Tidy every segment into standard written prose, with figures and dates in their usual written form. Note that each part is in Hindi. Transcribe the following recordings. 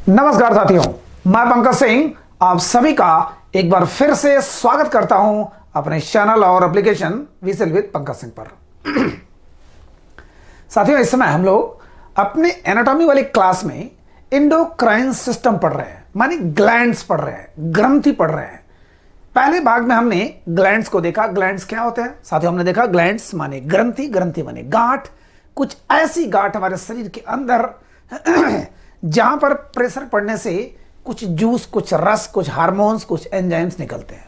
नमस्कार साथियों, मैं पंकज सिंह आप सभी का एक बार फिर से स्वागत करता हूं अपने चैनल और application whistle with Pankaj Singh पर। साथियों, इस समय हम लोग अपने एनाटॉमी वाली क्लास में एंडोक्राइन सिस्टम पढ़ रहे हैं, माने ग्लैंड्स पढ़ रहे हैं, ग्रंथि पढ़ रहे हैं। पहले भाग में हमने ग्लैंड्स को देखा। ग्लैंड्स क्या होते हैं साथियों? हमने देखा ग्लैंड्स माने ग्रंथि, ग्रंथि माने गांठ। कुछ ऐसी गांठ हमारे शरीर के अंदर जहां पर प्रेशर पड़ने से कुछ जूस, कुछ रस, कुछ हार्मोन्स, कुछ एंजाइम्स निकलते हैं।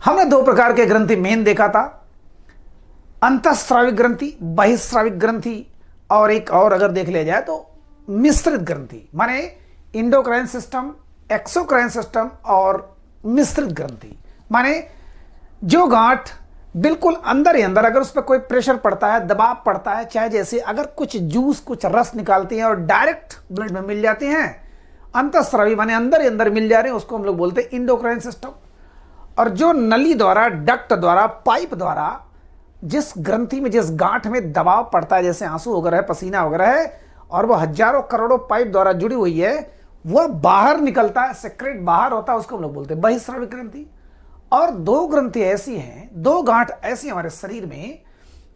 हमने दो प्रकार के ग्रंथि मेन देखा था, अंतःस्राविक ग्रंथि, बहिःस्राविक ग्रंथि, और एक और अगर देख लिया जाए तो मिश्रित ग्रंथि, माने इंडोक्राइन सिस्टम, एक्सोक्राइन सिस्टम और मिश्रित ग्रंथि। माने जो गांठ बिल्कुल अंदर ही अंदर, अगर उस पर कोई प्रेशर पड़ता है, दबाव पड़ता है, चाहे जैसे अगर कुछ जूस, कुछ रस निकालती हैं और डायरेक्ट ब्लड में मिल जाती हैं, अंतःस्रावी माने अंदर ही अंदर मिल जा रहे हैं, उसको हम लोग बोलते हैं इंडोक्राइन सिस्टम। और जो नली द्वारा, डक्ट द्वारा, पाइप द्वारा जिस ग्रंथि में, जिस गांठ में दबाव पड़ता है, जैसे आंसू वगैरह है, पसीना वगैरह है, और वह हजारों करोड़ों पाइप द्वारा जुड़ी हुई है, वह बाहर निकलता है, सेक्रेट बाहर होता है, उसको हम लोग बोलते हैं बहिःस्राविक ग्रंथि। और दो ग्रंथि ऐसी हैं, दो गांठ ऐसी हमारे शरीर में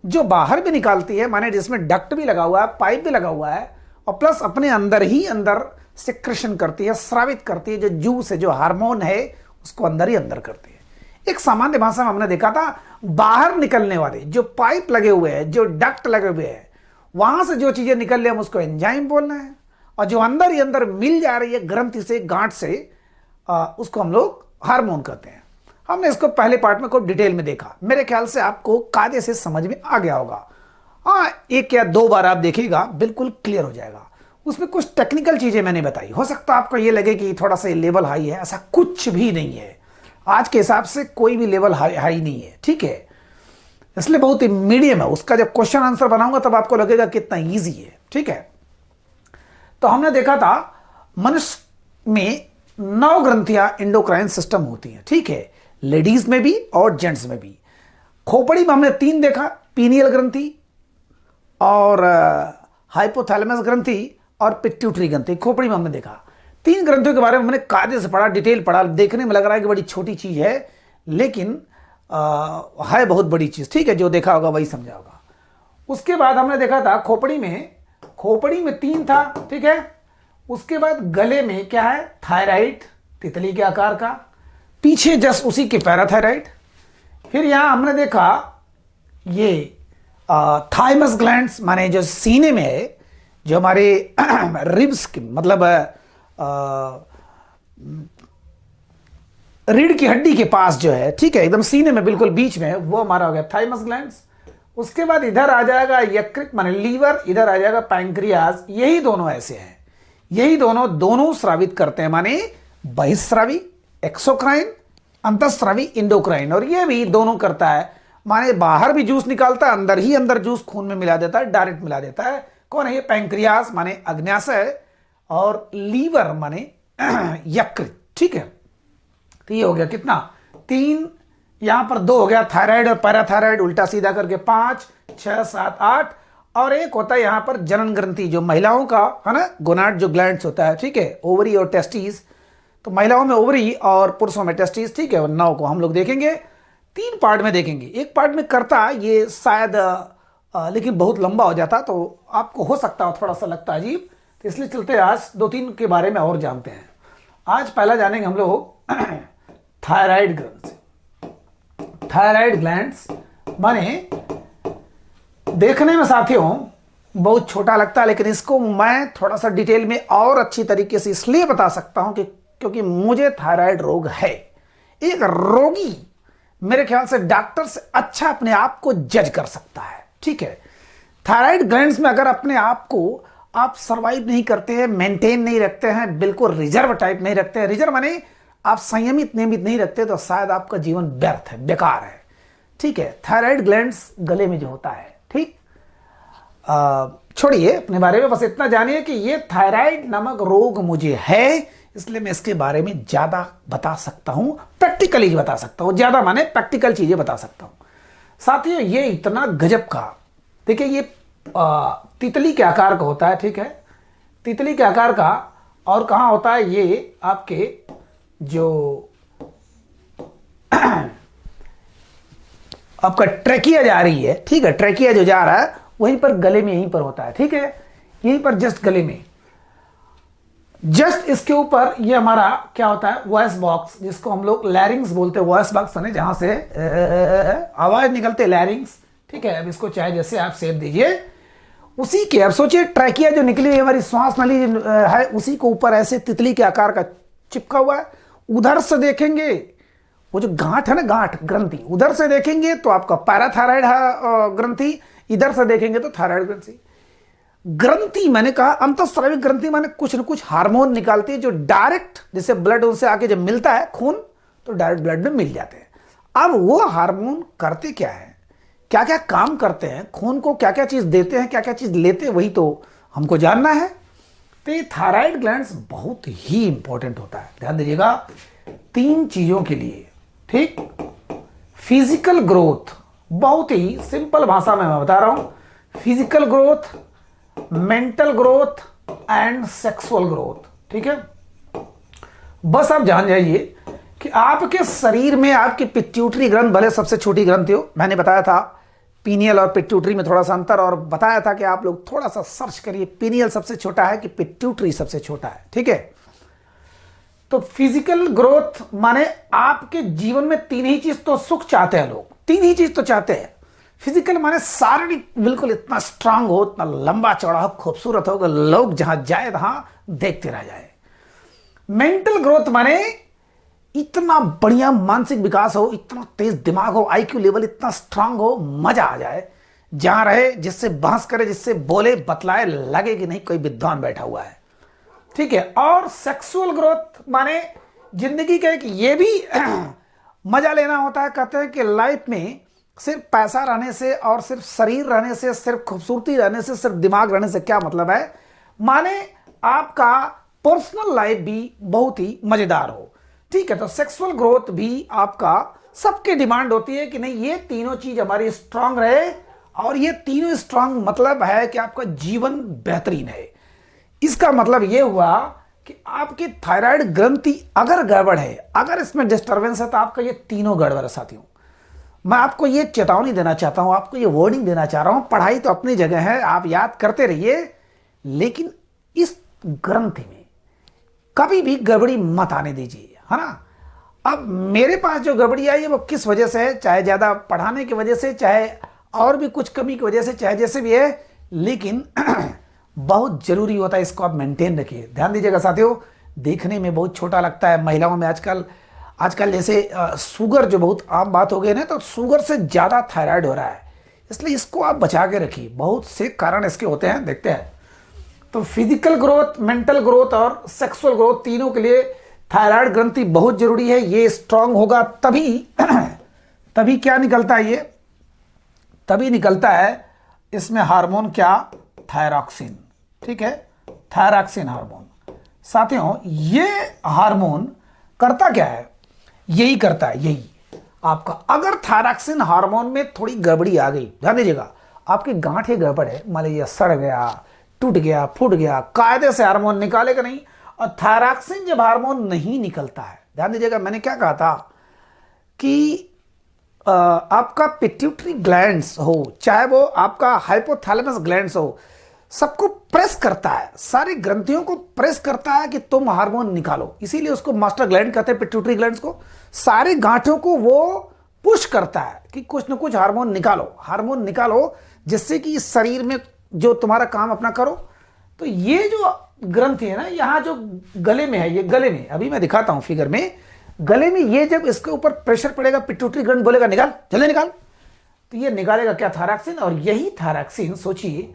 जो बाहर भी निकालती है, माने जिसमें डक्ट भी लगा हुआ है, पाइप भी लगा हुआ है, और प्लस अपने अंदर ही अंदर सिक्रेशन करती है, स्रावित करती है, जो जूस है, जो हार्मोन है, उसको अंदर ही अंदर करती है। एक सामान्य भाषा में हमने देखा था, बाहर निकलने वाले जो पाइप लगे हुए हैं, जो डक्ट लगे हुए हैं, वहां से जो चीजें निकल रही है, हम उसको एंजाइम बोलना है। और जो अंदर ही अंदर मिल जा रही है ग्रंथि से, गांठ से, उसको हम लोग हार्मोन कहते हैं। हमने इसको पहले पार्ट में खूब डिटेल में देखा। मेरे ख्याल से आपको कायदे से समझ में आ गया होगा। हाँ, एक या दो बार आप देखिएगा, बिल्कुल क्लियर हो जाएगा। उसमें कुछ टेक्निकल चीजें मैंने बताई। हो सकता है आपको ये लगे कि थोड़ा सा लेवल हाई है, ऐसा कुछ भी नहीं है। आज के हिसाब से कोई भी लेवल हाई नहीं है, ठीक है? इसलिए बहुत ही मीडियम है। उसका जब क्वेश्चन आंसर बनाऊंगा तब आपको लगेगा कितना ईजी है, ठीक है? तो हमने देखा था मनुष्य में 9 ग्रंथियां इंडोक्राइन सिस्टम होती हैं, ठीक है? लेडीज में भी और जेंट्स में भी। खोपड़ी में हमने 3 देखा, पीनियल ग्रंथि और हाइपोथैलेमस ग्रंथि और पिट्यूटरी ग्रंथि। खोपड़ी में हमने देखा 3 ग्रंथियों के बारे में हमने कायदे से पढ़ा, डिटेल पढ़ा। देखने में लग रहा है कि बड़ी छोटी चीज है, लेकिन है बहुत बड़ी चीज, ठीक है? जो देखा होगा वही समझा होगा। उसके बाद हमने देखा था खोपड़ी में 3 था, ठीक है? उसके बाद गले में क्या है? थायराइड, तितली के आकार का, पीछे जस्ट उसी के पैराथायराइड। फिर यहां हमने देखा ये थाइमस ग्लैंड्स, माने जो सीने में है, जो हमारे रिब्स की, मतलब रीढ़ की हड्डी के पास जो है, ठीक है, एकदम सीने में बिल्कुल बीच में, वो हमारा हो गया थाइमस ग्लैंड्स। उसके बाद इधर आ जाएगा यकृत माने लीवर, इधर आ जाएगा पैंक्रियाज। यही दोनों ऐसे हैं, यही दोनों स्रावित करते हैं, माने बहिःस्रावी एक्सोक्राइन, अंतःस्रावी इंडोक्राइन। और ये भी दोनों करता है, माने बाहर भी जूस निकालता है, अंदर ही अंदर जूस खून में मिला देता है, डायरेक्ट मिला देता है। कौन है ये? पैंक्रियास माने अग्न्याशय, और लीवर माने यकृत, ठीक है? तो ये हो गया कितना? 3, यहां पर 2 हो गया, थायराइड और पैराथायराइड, उल्टा सीधा करके 5, 6, 7, 8। और एक होता है यहां पर जनन ग्रंथि, जो महिलाओं का है ना, गोनाड जो ग्लैंड्स होता है, ठीक है? ओवरी और टेस्टिस। तो महिलाओं में ओवरी और पुरुषों में टेस्टिस, ठीक है? 9 को हम लोग देखेंगे, 3 पार्ट में देखेंगे। एक पार्ट में करता ये शायद लेकिन बहुत लंबा हो जाता, तो आपको हो सकता है थोड़ा सा लगता अजीब, तो इसलिए चलते आज 2-3 के बारे में और जानते हैं। आज पहला जानेंगे हम लोग थायराइड ग्लैंड्स। थायराइड ग्लैंड्स माने देखने में साथियों बहुत छोटा लगता है, लेकिन इसको मैं थोड़ा सा डिटेल में और अच्छी तरीके से इसलिए बता सकता हूं कि क्योंकि मुझे थायराइड रोग है। एक रोगी मेरे ख्याल से डॉक्टर से अच्छा अपने आप को जज कर सकता है, ठीक है? थायराइड ग्लैंड्स में अगर अपने आप को आप सरवाइव नहीं करते हैं, मेंटेन नहीं रखते हैं, बिल्कुल रिजर्व टाइप नहीं रखते हैं, रिजर्व माने आप संयमित नियमित नहीं रखते, तो शायद आपका जीवन व्यर्थ है, बेकार है, ठीक है? थायराइड ग्लैंड्स गले में जो होता है, ठीक? छोड़िए अपने बारे में, बस इतना जानिए कि ये थायराइड नामक रोग मुझे है, इसलिए मैं इसके बारे में ज्यादा बता सकता हूं, प्रैक्टिकली बता सकता हूं। ज्यादा माने प्रैक्टिकल चीजें बता सकता हूं। साथियों, ये इतना गजब का, देखिए ये तितली के आकार का होता है, ठीक है? तितली के आकार का, और कहाँ होता है, ये आपके जो आपका ट्रैकिया जा रही है, ठीक है, ट्रैकिया जो जा रहा है वहीं पर गले में, यहीं पर होता है, ठीक है, यहीं पर जस्ट गले में, जस्ट इसके ऊपर ये हमारा क्या होता है, वॉइस बॉक्स, जिसको हम लोग लैरिंग्स बोलते हैं, वॉइस बॉक्स है जहां से आवाज निकलते, लैरिंग्स, ठीक है। अब इसको चाहे जैसे आप सेव दीजिए, उसी के, अब सोचिए ट्रैकिया जो निकली हुई हमारी श्वास नली है, उसी को ऊपर ऐसे तितली के आकार का चिपका हुआ है। उधर से देखेंगे वो जो गांठ है ना, गांठ ग्रंथि, उधर से देखेंगे तो आपका पैराथायराइड ग्रंथि, इधर से देखेंगे तो थायराइड ग्रंथि। ग्रंथि मैंने कहा अंतःस्रावी ग्रंथि माने कुछ न कुछ हार्मोन निकालती है जो डायरेक्ट, जैसे ब्लड उनसे आके जब मिलता है खून, तो डायरेक्ट ब्लड में मिल जाते हैं। अब वो हार्मोन करते क्या है, क्या क्या काम करते हैं, खून को क्या क्या चीज देते हैं, क्या क्या चीज लेते हैं, वही तो हमको जानना है। तो ये थायराइड ग्लैंड्स बहुत ही इंपॉर्टेंट होता है, ध्यान दीजिएगा 3 चीजों के लिए, ठीक। फिजिकल ग्रोथ, बहुत ही सिंपल भाषा में मैं बता रहा हूं, physical growth, mental growth and sexual growth, ठीक है। बस आप जान जाइए कि आपके शरीर में आपकी पिट्यूटरी ग्रंथ भले सबसे छोटी ग्रंथि हो, मैंने बताया था पीनियल और पिट्यूटरी में थोड़ा सा अंतर, और बताया था कि आप लोग थोड़ा सा सर्च करिए, पीनियल सबसे छोटा है कि पिट्यूटरी सबसे छोटा है, ठीक है। तो फिजिकल ग्रोथ माने आपके जीवन में 3 ही चीज तो सुख चाहते हैं लोग, 3 ही चीज तो चाहते हैं। फिजिकल माने शारीरिक बिल्कुल इतना स्ट्रांग हो, इतना लंबा चौड़ा हो, खूबसूरत हो, लोग जहां जाए वहां देखते रह जाए। मेंटल ग्रोथ माने इतना बढ़िया मानसिक विकास हो, इतना तेज दिमाग हो, आईक्यू लेवल इतना स्ट्रांग हो, मजा आ जाए, जहां रहे जिससे बहस करे, जिससे बोले बतलाए, लगे कि नहीं कोई विद्वान बैठा हुआ है, ठीक है। और सेक्सुअल ग्रोथ माने जिंदगी का एक ये भी मजा लेना होता है। कहते हैं कि लाइफ में सिर्फ पैसा रहने से और सिर्फ शरीर रहने से, सिर्फ खूबसूरती रहने से, सिर्फ दिमाग रहने से क्या मतलब है, माने आपका पर्सनल लाइफ भी बहुत ही मजेदार हो, ठीक है। तो सेक्सुअल ग्रोथ भी आपका, सबके डिमांड होती है कि नहीं ये तीनों चीज हमारी स्ट्रांग रहे, और ये तीनों स्ट्रांग मतलब है कि आपका जीवन बेहतरीन है। इसका मतलब यह हुआ कि आपकी थायराइड ग्रंथि अगर गड़बड़ है, अगर इसमें डिस्टर्बेंस है, तो आपका ये तीनों गड़बड़ है साथियों। मैं आपको ये चेतावनी देना चाहता हूं, आपको ये वार्निंग देना चाह रहा हूं। पढ़ाई तो अपनी जगह है, आप याद करते रहिए, लेकिन इस ग्रंथि में कभी भी गड़बड़ी मत आने दीजिए, है ना। अब मेरे पास जो गड़बड़ी आई है वो किस वजह से है, चाहे ज्यादा पढ़ाने की वजह से, चाहे और भी कुछ कमी की वजह से, चाहे जैसे भी है, लेकिन बहुत जरूरी होता है, इसको आप मेंटेन रखिए। ध्यान दीजिएगा साथियों, देखने में बहुत छोटा लगता है, महिलाओं में आजकल जैसे शुगर जो बहुत आम बात हो गई ना, तो शुगर से ज्यादा थायराइड हो रहा है, इसलिए इसको आप बचा के रखिए। बहुत से कारण इसके होते हैं, देखते हैं। तो फिजिकल ग्रोथ, मेंटल ग्रोथ और सेक्सुअल ग्रोथ, तीनों के लिए थायराइड ग्रंथि बहुत जरूरी है। ये स्ट्रांग होगा तभी तभी क्या निकलता है, ये तभी निकलता है इसमें हार्मोन, क्या, थायरॉक्सिन, ठीक है, थायरॉक्सिन हार्मोन। साथियों ये हार्मोन करता क्या है, यही करता है, यही आपका, अगर थायरॉक्सिन हार्मोन में थोड़ी गड़बड़ी आ गई, ध्यान दीजिएगा, आपकी गांठें गड़बड़ है, मान लीजिए सड़ गया, टूट गया, फूट गया, कायदे से हार्मोन निकालेगा नहीं। और थायरॉक्सिन जब हार्मोन नहीं निकलता है, ध्यान दीजिएगा, मैंने क्या कहा था कि आपका पिट्यूटरी ग्लैंड्स हो, चाहे वो आपका हाइपोथैलेमस ग्लैंड्स हो, सबको प्रेस करता है, सारी ग्रंथियों को प्रेस करता है कि तुम हार्मोन निकालो। इसीलिए उसको मास्टर ग्लैंड कहते हैं, पिट्यूटरी ग्लैंड्स को। सारी गांठों को वो पुश करता है कि कुछ ना कुछ हार्मोन निकालो, जिससे कि इस शरीर में जो तुम्हारा काम अपना करो। तो ये जो ग्रंथि है ना, यहां जो गले में है, ये गले में, अभी मैं दिखाता हूं फिगर में, गले में ये जब इसके ऊपर प्रेशर पड़ेगा, पिट्यूटरी ग्लैंड बोलेगा निकाल, जल्दी निकाल, तो ये निकालेगा क्या, थायरॉक्सिन। और यही थायरॉक्सिन सोचिए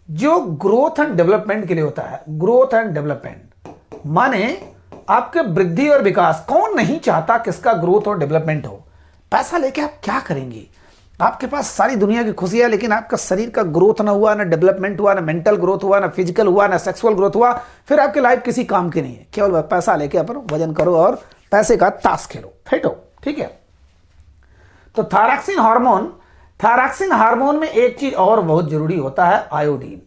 जो ग्रोथ एंड डेवलपमेंट के लिए होता है। ग्रोथ एंड डेवलपमेंट माने आपके वृद्धि और विकास। कौन नहीं चाहता किसका ग्रोथ और डेवलपमेंट हो। पैसा लेके आप क्या करेंगे, आपके पास सारी दुनिया की खुशी है, लेकिन आपका शरीर का ग्रोथ ना हुआ, ना डेवलपमेंट हुआ, ना मेंटल ग्रोथ हुआ, ना फिजिकल हुआ, ना सेक्सुअल ग्रोथ हुआ, फिर आपकी लाइफ किसी काम की नहीं है। केवल पैसा लेके अपन वजन करो और पैसे का ताश खेलो, फेंटो, ठीक है। तो थायरॉक्सिन हार्मोन में एक चीज और बहुत जरूरी होता है, आयोडीन।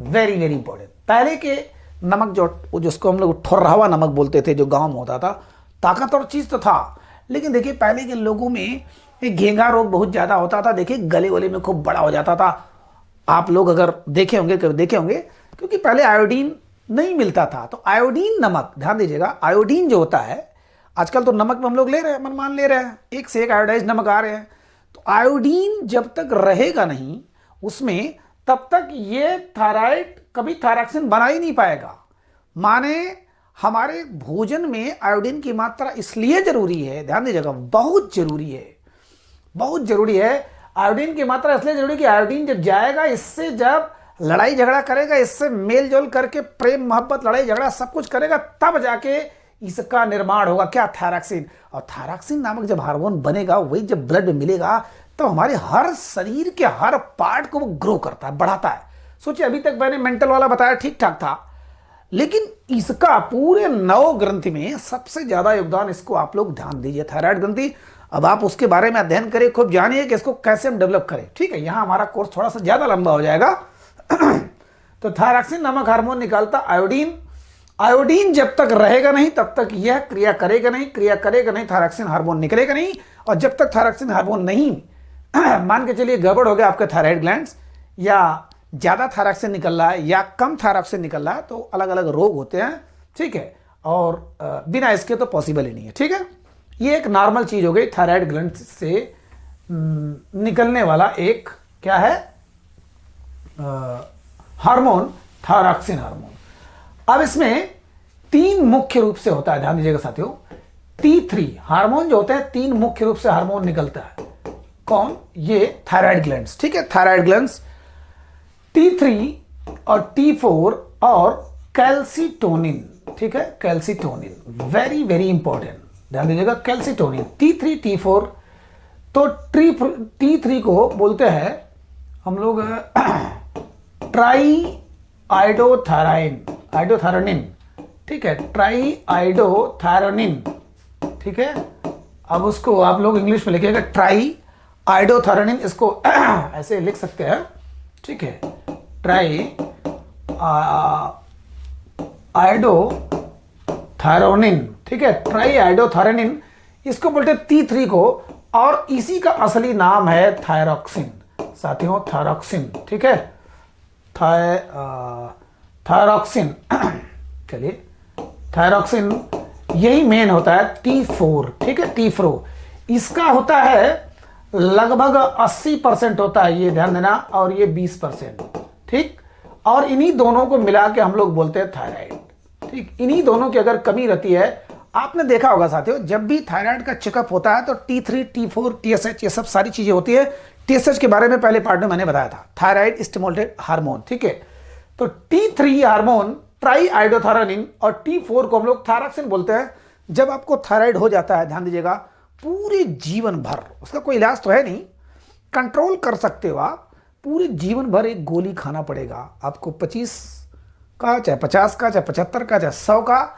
Very very important. पहले के नमक जो जिसको हम लोग ठुर्रावा नमक बोलते थे, जो गांव में होता था, ताकतवर चीज़ तो था। लेकिन देखिए पहले के लोगों में घेंघा रोग बहुत ज़्यादा होता था, देखिए गले वले में खूब बड़ा हो जाता था। आप लोग अगर देखे होंगे क्योंकि पहले आयोडीन नहीं मिलता था। तो आयोडीन नमक, ध्यान दीजिएगा, आयोडीन जो होता है, आजकल तो नमक में हम लोग ले रहे हैं, मनमान ले रहे हैं, एक से एक आयोडाइज नमक आ रहे हैं। तो आयोडीन जब तक रहेगा नहीं उसमें, तब तक ये थायराइड कभी थायरॉक्सिन बना ही नहीं पाएगा। माने हमारे भोजन में आयोडीन की मात्रा इसलिए जरूरी है, ध्यान दीजिएगा, बहुत जरूरी है, बहुत जरूरी है। आयोडीन की मात्रा इसलिए जरूरी कि आयोडीन जब जाएगा, इससे जब लड़ाई झगड़ा करेगा, इससे मेल जोल करके प्रेम मोहब्बत लड़ाई झगड़ा सब कुछ करेगा, तब जाके इसका निर्माण होगा, क्या, थायरॉक्सिन। और थायरॉक्सिन नामक जब हार्मोन बनेगा, वही जब ब्लड में मिलेगा, तो हमारे हर शरीर के हर पार्ट को वो ग्रो करता है, बढ़ाता है। सोचिए अभी तक मैंने मेंटल वाला बताया, ठीक ठाक था, लेकिन इसका पूरे 9 ग्रंथि में सबसे ज्यादा योगदान, इसको आप लोग ध्यान दीजिए, थायराइड ग्रंथि। अब आप उसके बारे में अध्ययन करें, खूब जानिए कि इसको कैसे हम डेवलप करें, ठीक है। यहां हमारा कोर्स थोड़ा सा ज्यादा लंबा हो जाएगा। तो थायरॉक्सिन नामक हार्मोन निकालता आयोडीन। आयोडीन जब तक रहेगा नहीं तब तक यह क्रिया करेगा नहीं, थायरॉक्सिन हार्मोन निकलेगा नहीं। और जब तक थायरॉक्सिन हार्मोन नहीं मान के चलिए गड़बड़ हो गया आपके थायराइड ग्लैंड्स, या ज्यादा थायरॉक्सिन निकल रहा है या कम थायरॉक्सिन निकल रहा है, तो अलग अलग रोग होते हैं, ठीक है। और बिना इसके तो पॉसिबल ही नहीं है, ठीक है। ये एक नॉर्मल चीज हो गई, थायराइड ग्लैंड से निकलने वाला एक क्या है हार्मोन, थायरॉक्सिन हार्मोन। अब इसमें 3 मुख्य रूप से होता है, ध्यान दीजिएगा साथियों। T3 हार्मोन जो होते हैं, 3 मुख्य रूप से हार्मोन निकलता है। कौन? ये थायराइड ग्लैंड्स, ठीक है, थायराइड ग्लैंड्स। T3 और T4 और कैल्सिटोनिन, ठीक है, कैल्सिटोनिन वेरी वेरी इंपॉर्टेंट, ध्यान दीजिएगा, कैल्सिटोनिन। T3 T4, तो T3 को बोलते हैं हम लोग ट्राई आइडोथायरोनिन, ठीक है, ट्राई आइडोथायरोनिन, ठीक है। अब उसको आप लोग इंग्लिश में लिखिएगा ट्राई आइडोथायरोनिन, इसको ऐसे लिख सकते हैं, ठीक है, ट्राई आइडोथायरोनिन, ठीक है, ट्राई आइडोथायरोनिन, इसको बोलते हैं T3 को। और इसी का असली नाम है थायरॉक्सिन, साथियों, थायरॉक्सिन, ठीक है, थायरॉक्सिन। चलिए, थायरॉक्सिन यही मेन होता है T4, ठीक है, T4 इसका होता है लगभग 80% होता है, ये ध्यान देना, और ये 20%, ठीक। और इन्हीं दोनों को मिला के हम लोग बोलते हैं थायराइड, ठीक। इन्हीं दोनों की अगर कमी रहती है, आपने देखा होगा साथियों, जब भी थायराइड का चेकअप होता है तो T3 T4 TSH ये सब सारी चीजें होती है। TSH के बारे में पहले पार्ट में मैंने बताया था, थायराइड स्टिमुलेटेड हार्मोन, ठीक है। तो T3 हार्मोन ट्राई आइडोथायरोनिन और T4 को हम लोग थायरॉक्सिन बोलते हैं। जब आपको थायराइड हो जाता है, ध्यान दीजिएगा, पूरे जीवन भर, उसका कोई इलाज तो है नहीं, कंट्रोल कर सकते हो आप, पूरे जीवन भर एक गोली खाना पड़ेगा आपको, 25 का, चाहे 50 का, चाहे 75 का, चाहे 100 का।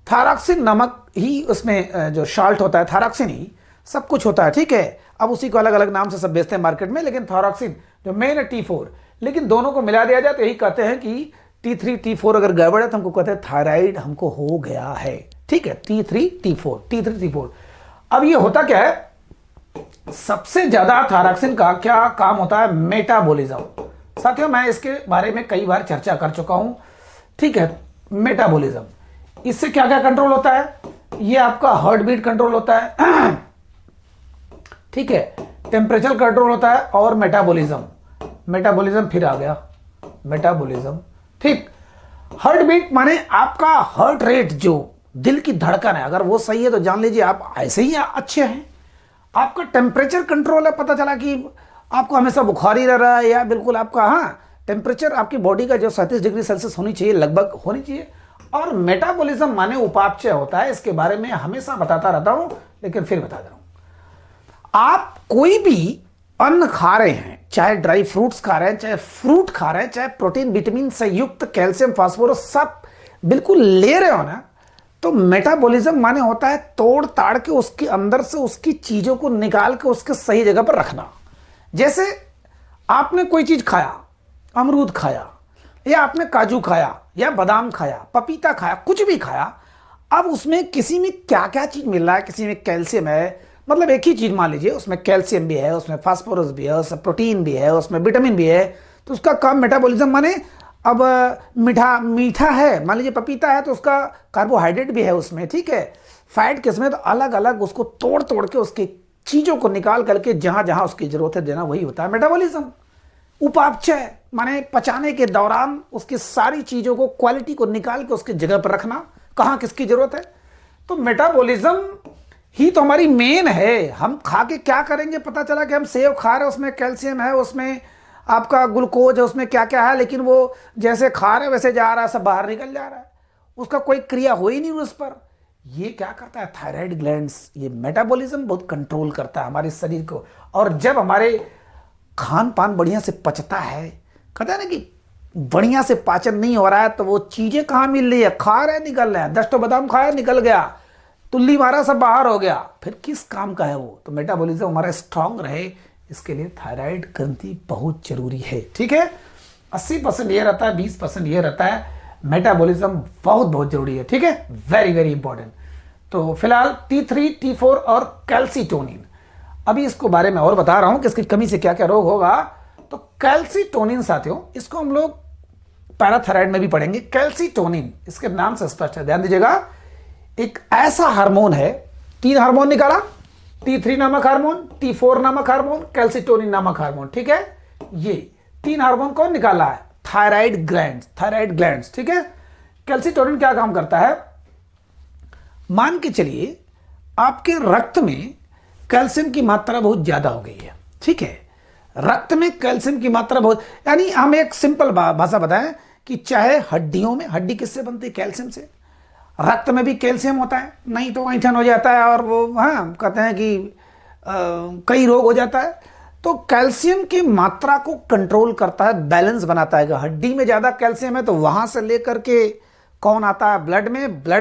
थायरॉक्सिन नमक ही उसमें जो साल्ट होता है, थायरॉक्सिन ही सब कुछ होता है, ठीक है। अब उसी को अलग अलग नाम से सब बेचते हैं मार्केट में, लेकिन थायरॉक्सिन जो मेन है T4, लेकिन दोनों को मिला दिया जाए तो यही कहते हैं कि T3 T4 अगर गड़बड़ है तो हमको कहते हैं थायराइड हमको हो गया है, ठीक है, T3 T4। अब ये होता क्या है, सबसे ज्यादा थायरॉक्सिन का क्या काम होता है, मेटाबॉलिज्म। साथियों मैं इसके बारे में कई बार चर्चा कर चुका हूं, ठीक है। मेटाबॉलिज्म, इससे क्या क्या कंट्रोल होता है, ये आपका हार्ट बीट कंट्रोल होता है, ठीक है, टेम्परेचर कंट्रोल होता है, और मेटाबॉलिज्म फिर आ गया, मेटाबॉलिज्म, ठीक। हार्ट बीट माने आपका हार्ट रेट, जो दिल की धड़कन है, अगर वो सही है तो जान लीजिए आप ऐसे ही अच्छे हैं। आपका टेम्परेचर कंट्रोल है, पता चला कि आपको हमेशा बुखार ही रह रहा है, या बिल्कुल आपका, हाँ, टेम्परेचर आपकी बॉडी का जो 37 डिग्री सेल्सियस होनी चाहिए, लगभग होनी चाहिए। और मेटाबॉलिज्म माने उपापचय होता है, इसके बारे में हमेशा बताता रहता हूं, लेकिन फिर बता दे रहा हूं। आप कोई भी अन्न खा रहे हैं, चाहे ड्राई फ्रूट्स खा रहे हैं, चाहे फ्रूट खा रहे हैं, चाहे प्रोटीन विटामिन से युक्त कैल्शियम फास्फोरस सब बिल्कुल ले रहे हो ना, तो मेटाबॉलिज्म माने होता है तोड़ ताड़ के उसके अंदर से उसकी चीजों को निकाल के उसके सही जगह पर रखना। जैसे आपने कोई चीज खाया, अमरूद खाया, या आपने काजू खाया या बादाम खाया, पपीता खाया, कुछ भी खाया, अब उसमें किसी में क्या क्या चीज मिल रहा है, किसी में कैल्शियम है, मतलब एक ही चीज मान लीजिए उसमें कैल्शियम भी है, उसमें फास्फोरस भी है, उसमें प्रोटीन भी है, उसमें विटामिन भी है, तो उसका काम मेटाबॉलिज्म माने अब मीठा है, मान लीजिए पपीता है तो उसका कार्बोहाइड्रेट भी है उसमें, ठीक है, फैट किसमें, तो अलग अलग उसको तोड़ तोड़ के उसकी चीजों को निकाल करके जहां जहां उसकी जरूरत है देना, वही होता है मेटाबॉलिज्म। उपापचय माने पचाने के दौरान उसकी सारी चीजों को, क्वालिटी को निकाल के उसकी जगह पर रखना, कहां किसकी जरूरत है। तो मेटाबॉलिज्म ही तो हमारी मेन है। हम खा के क्या करेंगे, पता चला कि हम सेव खा रहे हैं, उसमें कैल्शियम है, उसमें आपका ग्लूकोज है, उसमें क्या क्या है, लेकिन वो जैसे खा रहे वैसे जा रहा है, सब बाहर निकल जा रहा है, उसका कोई क्रिया हो ही नहीं उस पर। ये क्या करता है, थायराइड ग्लैंड्स, ये मेटाबॉलिज्म बहुत कंट्रोल करता है हमारे शरीर को। और जब हमारे खान पान बढ़िया से पचता है, कहते हैं ना कि बढ़िया से पाचन नहीं हो रहा है, तो वो चीजें कहाँ मिल रही है, खा रहे निकल रहे हैं, 10 तो बादाम खाया निकल गया, तुल्ली मारा सब बाहर हो गया, फिर किस काम का है वो। तो मेटाबॉलिज्म हमारा स्ट्रांग रहे, इसके लिए थायराइड ग्रंथि बहुत जरूरी है, ठीक है। 80% ये रहता है, 20% ये रहता है, मेटाबॉलिज्म बहुत बहुत जरूरी है, ठीक है, वेरी वेरी इंपॉर्टेंट। तो फिलहाल T3, T4 और कैल्सीटोनिन, अभी इसको बारे में और बता रहा हूं कि इसकी कमी से क्या क्या रोग होगा। तो कैल्सीटोनिन साथियों, इसको हम लोग पैराथायराइड में भी पढ़ेंगे। कैल्सीटोनिन इसके नाम से स्पष्ट है, ध्यान दीजिएगा, एक ऐसा हार्मोन है, 3 हार्मोन निकाला, T3 नामक हार्मोन, T4 नामक हार्मोन, कैल्सीटोनिन नामक हार्मोन, ठीक है। ये 3 हार्मोन कौन निकाला है, थायराइड ग्लैंड्स, ठीक है। कैल्सीटोनिन क्या काम करता है, मान के चलिए आपके रक्त में कैल्शियम की मात्रा बहुत ज्यादा हो गई है, ठीक है, रक्त में कैल्शियम की मात्रा बहुत, यानी हम एक सिंपल भाषा बताएं कि चाहे हड्डियों में, हड्डी किससे बनती है, कैल्शियम से, रक्त में भी कैल्शियम होता है, नहीं तो ऐंठन हो जाता है और वो कहते हैं कि कई रोग हो जाता है। तो कैल्शियम की मात्रा को कंट्रोल करता है, बैलेंस बनाता है। हड्डी में ज्यादा कैल्शियम है तो वहां से लेकर के कौन आता है, ब्लड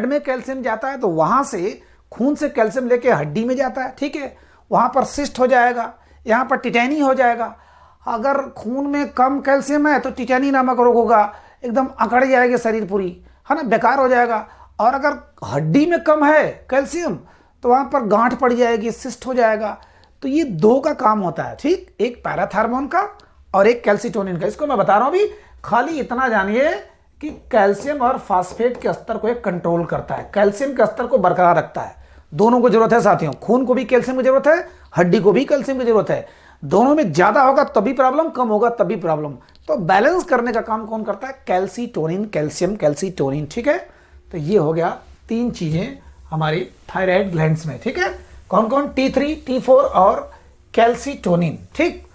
में कैल्शियम जाता है, तो वहां से खून से कैल्शियम लेके हड्डी में जाता है, ठीक है, वहां पर सिस्ट हो जाएगा, यहां पर टिटेनी हो जाएगा। अगर खून में कम कैल्शियम है तो टिटेनी नामक रोग होगा, एकदम अकड़ जाएगी शरीर पूरी, है ना, बेकार हो जाएगा। और अगर हड्डी में कम है कैल्शियम तो वहां पर गांठ पड़ जाएगी, सिस्ट हो जाएगा। तो ये 2 का काम होता है, ठीक, एक पैराथार्मोन का और एक कैल्सीटोनिन का। इसको मैं बता रहा हूं अभी, खाली इतना जानिए कि कैल्शियम और फास्फेट के स्तर को एक कंट्रोल करता है, कैल्शियम के स्तर को बरकरार रखता है। दोनों को जरूरत है साथियों, खून को भी कैल्शियम की जरूरत है, हड्डी को भी कैल्शियम की जरूरत है। दोनों में ज्यादा होगा तभी प्रॉब्लम, कम होगा तभी प्रॉब्लम। तो बैलेंस करने का काम कौन करता है, कैल्सीटोनिन, कैल्शियम, कैल्सीटोनिन, ठीक है। तो ये हो गया 3 चीजें हमारी थायराइड ग्लैंड्स में, ठीक है, कौन कौन, T3, T4 और कैल्सीटोनिन, ठीक।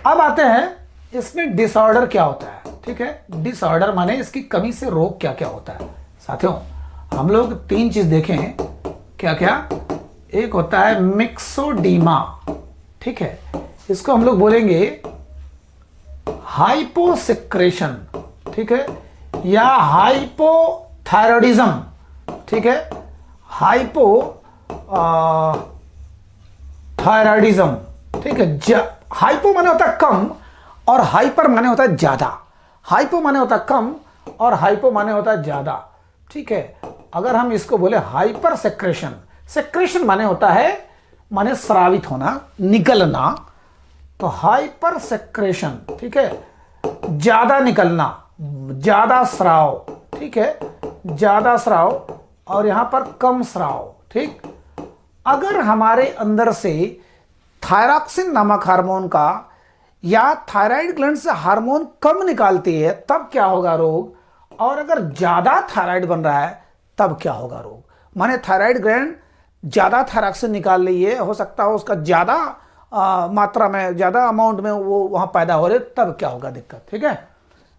अब आते हैं इसमें डिसऑर्डर क्या होता है, ठीक है। डिसऑर्डर माने इसकी कमी से रोग क्या क्या होता है। साथियों हम लोग 3 चीज देखें, क्या क्या, एक होता है मिक्सोडीमा, ठीक है, इसको हम लोग बोलेंगे हाइपोसेक्रेशन, ठीक है, या हाइपोथायरॉयडिज्म, ठीक है, हाइपोथायरॉयडिज्म, ठीक है। हाइपो माने होता है कम और हाइपर माने होता है ज्यादा। हाइपो माने होता है कम और हाइपो माने होता है ज्यादा, ठीक है। अगर हम इसको बोले हाइपर सेक्रेशन, सेक्रेशन माने होता है माने स्रावित होना, निकलना, तो हाइपर सेक्रेशन, ठीक है, ज्यादा निकलना, ज्यादा स्राव, ठीक है, ज्यादा स्राव, और यहां पर कम स्राव, ठीक। अगर हमारे अंदर से थायरॉक्सिन नामक हार्मोन का या थायराइड ग्लैंड से हार्मोन कम निकालती है तब क्या होगा रोग, और अगर ज्यादा थायराइड बन रहा है तब क्या होगा रोग। माने थायराइड ग्लैंड ज्यादा थायरॉक्सिन निकाल रही है, हो सकता हो उसका ज्यादा मात्रा में, ज्यादा अमाउंट में वो वहां पैदा हो रहे, तब क्या होगा दिक्कत, ठीक है।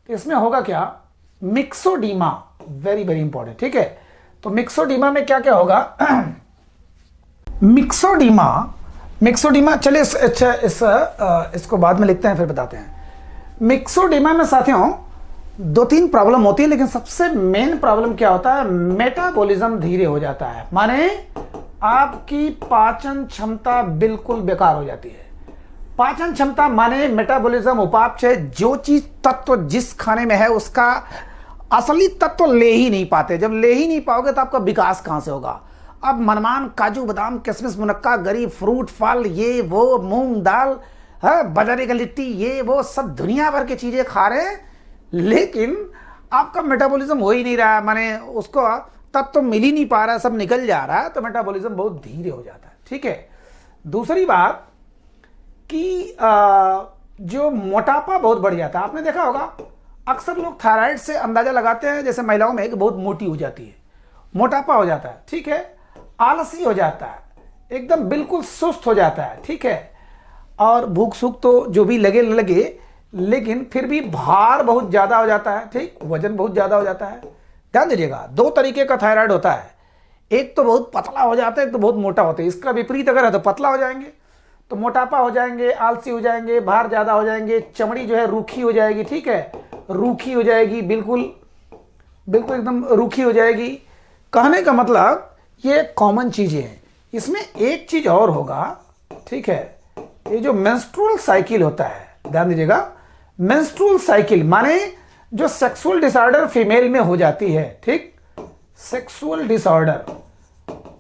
तो इसमें होगा क्या, मिक्सोडीमा, वेरी वेरी इंपॉर्टेंट, ठीक है। तो मिक्सोडीमा में क्या क्या होगा, मिक्सोडीमा चलिए इसको बाद में लिखते हैं फिर बताते हैं। मिक्सोडीमा में साथियों 2-3 प्रॉब्लम होती है, लेकिन सबसे मेन प्रॉब्लम क्या होता है, मेटाबॉलिज्म धीरे हो जाता है, माने आपकी पाचन क्षमता बिल्कुल बेकार हो जाती है। पाचन क्षमता माने मेटाबॉलिज्म, उपापचय, जो चीज तत्व जिस खाने में है उसका असली तत्व ले ही नहीं पाते। जब ले ही नहीं पाओगे तो आपका विकास कहां से होगा। अब मनमान काजू बादाम किशमिश मुनक्का गरीब फ्रूट फल ये वो मूंग दाल बाजारे का लिट्टी ये वो सब दुनिया भर की चीजें खा रहे हैं, लेकिन आपका मेटाबॉलिज्म हो ही नहीं रहा है, माने उसको तत्व मिल ही नहीं पा रहा है, सब निकल जा रहा है, तो मेटाबॉलिज्म बहुत धीरे हो जाता है। ठीक है। दूसरी बात कि जो मोटापा बहुत बढ़ जाता है। आपने देखा होगा अक्सर लोग थायराइड से अंदाजा लगाते हैं जैसे महिलाओं में कि बहुत मोटी हो जाती है, मोटापा हो जाता है। ठीक है। आलसी हो जाता है, एकदम बिल्कुल सुस्त हो जाता है। ठीक है। और भूख सूख तो जो भी लगे न लगे, लेकिन फिर भी भार बहुत ज्यादा हो जाता है। ठीक, वजन बहुत ज्यादा हो जाता है। ध्यान दीजिएगा, दो तरीके का थायराइड होता है, एक तो बहुत पतला हो जाता है, एक तो बहुत मोटा होता है। इसका विपरीत अगर है तो पतला हो जाएंगे तो मोटापा हो जाएंगे, आलसी हो जाएंगे, भार ज्यादा हो जाएंगे, चमड़ी जो है रूखी हो जाएगी। ठीक है, रूखी हो जाएगी, बिल्कुल बिल्कुल एकदम रूखी हो जाएगी। कहने का मतलब ये कॉमन चीजें हैं। इसमें एक चीज और होगा। ठीक है, ये जो मेंस्ट्रुअल साइकिल होता है, ध्यान दीजिएगा, मेंस्ट्रुअल साइकिल माने जो सेक्सुअल डिसऑर्डर फीमेल में हो जाती है। ठीक, सेक्सुअल डिसऑर्डर,